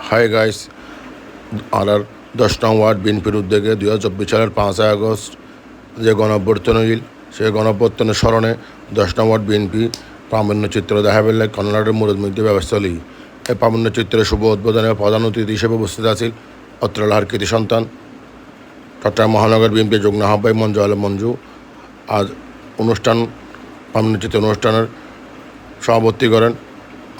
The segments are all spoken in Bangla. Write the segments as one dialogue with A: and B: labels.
A: হাই গাইস, আর 10 নং ওয়ার্ড বিএনপির উদ্যোগে 2024 সালের 5 আগস্ট যে গণঅভ্যুত্থান হইল, সেই গণঅভ্যুত্থানের স্মরণে 10 নং ওয়ার্ড বিএনপি প্রামাণ্যচিত্র দেখাবেলে কর্নারের মুরদ মধ্যে ব্যবস্থা হলি। এই প্রামাণ্যচিত্রের শুভ উদ্বোধনে প্রধান অতিথি হিসেবে উপস্থিত আছেন অত্র এলাকার কৃতি সন্তান চট্টগ্রাম মহানগর বিএনপির যুগ্ম আহ্বায়ক মঞ্জু আলম মঞ্জু। আজ প্রামাণ্যচিত্র অনুষ্ঠানের সভাপতি করেন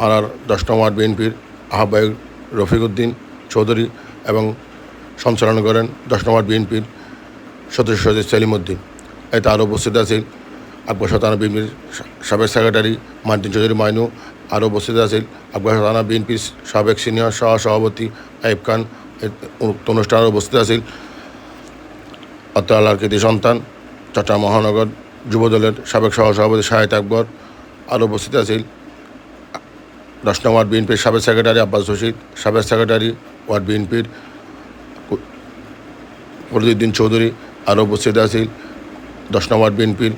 A: আর 10 নং ওয়ার্ড বিএনপির আহ্বায়ক রফিক উদ্দিন চৌধুরী এবং সঞ্চালনা করেন 10 নং ওয়ার্ড বিএনপির সদস্য সচিব সেলিম উদ্দিন। এতে আরও উপস্থিত আছেন আকবর থানা বিএনপির সাবেক সেক্রেটারি মার্টিন চৌধুরী মাইনু। আরও উপস্থিত আছেন আকবর থানা বিএনপির সাবেক সিনিয়র সভাপতি আইব খান। উক্ত অনুষ্ঠানে উপস্থিত আছেন অত্র এলাকার কৃতি সন্তান চট্টগ্রাম মহানগর যুবদলের সাবেক সহসভাপতি শাহেদ আকবর। আরও উপস্থিত আছেন 10 নং ওয়ার্ড বিএনপির সাবেক সেক্রেটারি আব্বাস রশিদ, সাবেক সেক্রেটারি ওয়ার্ড বিএনপির ফরিদুদ্দিন চৌধুরী। আরও উপস্থিত আছেন 10 নং ওয়ার্ড বিএনপির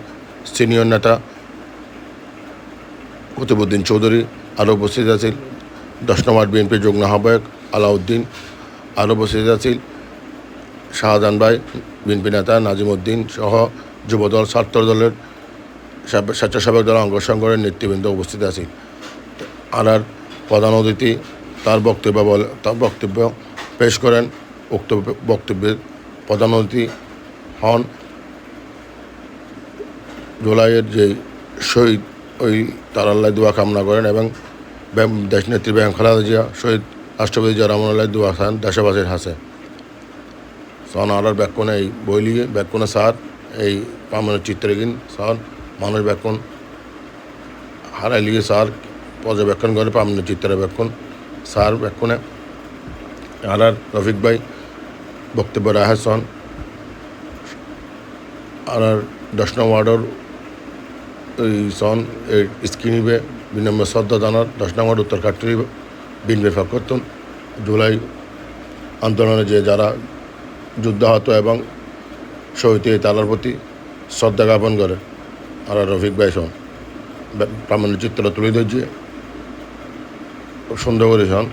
A: সিনিয়র নেতা কুতুবুদ্দিন চৌধুরী। আরও উপস্থিত আছেন 10 নং ওয়ার্ড বিএনপির যুগ্ম আহ্বায়ক আলাউদ্দিন। আরও উপস্থিত আছেন শাহজাহান ভাই, বিএনপি নেতা নাজিম উদ্দিন সহ যুবদল ছাত্র দলের স্বেচ্ছাসেবক দলের অঙ্গ সংগঠনের নেতৃবৃন্দ উপস্থিত আছে। আর প্রধান অতিথি তার বক্তব্য পেশ করেন। উক্ত বক্তব্যের প্রধান অতিথি হন জুলাইয়ের যে শহীদ ওই তার আল্লাহ দোয়া কামনা করেন এবং দেশনেত্রী বেগম খালেদা জিয়া, শহীদ রাষ্ট্রপতি জিয়া রহমান আল্লাহ দোয়া খান দেশবাসীর হাসে সন আর ব্যাকুণে এই বইলিয়ে ব্যাকুণে সার এই প্রামাণ্য চিত্রহীন সার মানুষ ব্যাকুণ হারাই লিগে সার পর্যবেক্ষণ করে প্রামাণ্য চিত্রের ব্যাকুণ সার ব্যাকুণে আর রফিক ভাই বক্তব্য রাখে সন আর 10 নং ওয়ার্ডের এই সন এই স্ক্রিনিবে বিনম্র শ্রদ্ধা জানার 10 নং ওয়ার্ড উত্তর কাটরি বিনবে ফকরতুন জুলাই আন্দোলনে যে যারা যুদ্ধাহত এবং শহীদ তালার প্রতি শ্রদ্ধা জ্ঞাপন করে আর রফিক ভাই সন প্রামাণ্য চিত্র তুলে ধরছে খুব সুন্দর করে সন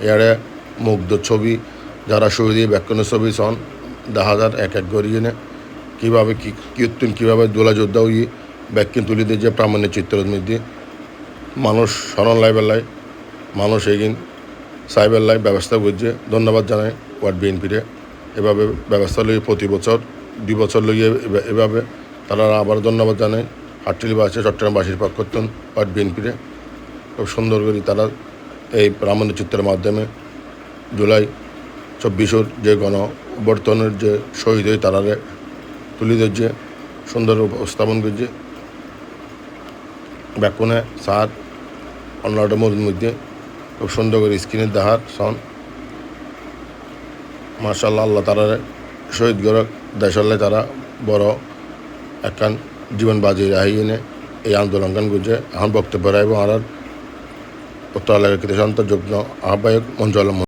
A: এয়ারে মুগ্ধ ছবি যারা শহীদ ব্যাখ্যানের ছবি সন 10,000 এক গড়িয়ে নে কীভাবে কীভাবে দোলা যোদ্ধা হয়ে ব্যাখ্যা তুলে দিয়েছে প্রামাণ্য চিত্রের মধ্যে মানুষ স্মরণ লাইবেল্লাই মানুষ এগিন সাইবেল্লাই ব্যবস্থা করছে। ধন্যবাদ জানাই ওয়ার্ড বিএনপিরে এভাবে ব্যবস্থা লইয়ে প্রতি বছর 2 বছর লইয়ে এভাবে তারা আবার ধন্যবাদ জানায় হাট্টিলিবাসী চট্টগ্রামবাসীর পক্ষতন ওয়ার্ড বিএনপিরে খুব সুন্দর করে তারা এই প্রামাণ্য চিত্রের মাধ্যমে জুলাই 24 যে গণঅভ্যুত্থানের যে শহীদ হয়ে তারারে তুলে ধরছে, সুন্দর উপস্থাপন করছে ব্যাকুণে সার অন্যটা মধ্যে মধ্যে খুব সুন্দর করে স্ক্রিনের দেখার সন মার্শাল্লাহ আল্লাহ তারা শহীদ গড় দেশাল্লাহ তারা বড় একখান জীবন বাজি রাহি এনে এই আন্দোলন করছে। এখন বক্তব্য রাখবো আর উত্তর এলাকার কৃতি সন্তান যুগ্ম আহ্বায়ক মঞ্জু আলম।